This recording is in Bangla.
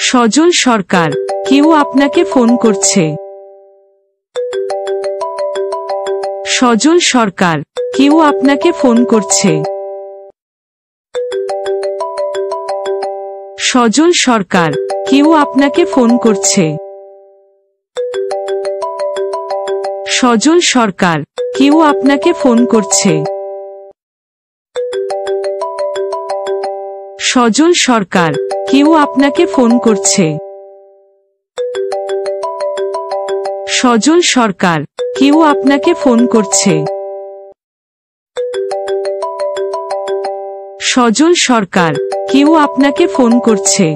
সজল সরকার, কেউ আপনাকে ফোন করছে। সজল সরকার, কেউ আপনাকে ফোন করছে। সজল সরকার, কেউ আপনাকে ফোন করছে। সজল সরকার, কেউ আপনাকে ফোন করছে। সজল সরকার, কেউ আপনাকে ফোন করছে। সজল সরকার, কেউ আপনাকে ফোন করছে। সজল সরকার, কেউ আপনাকে ফোন করছে।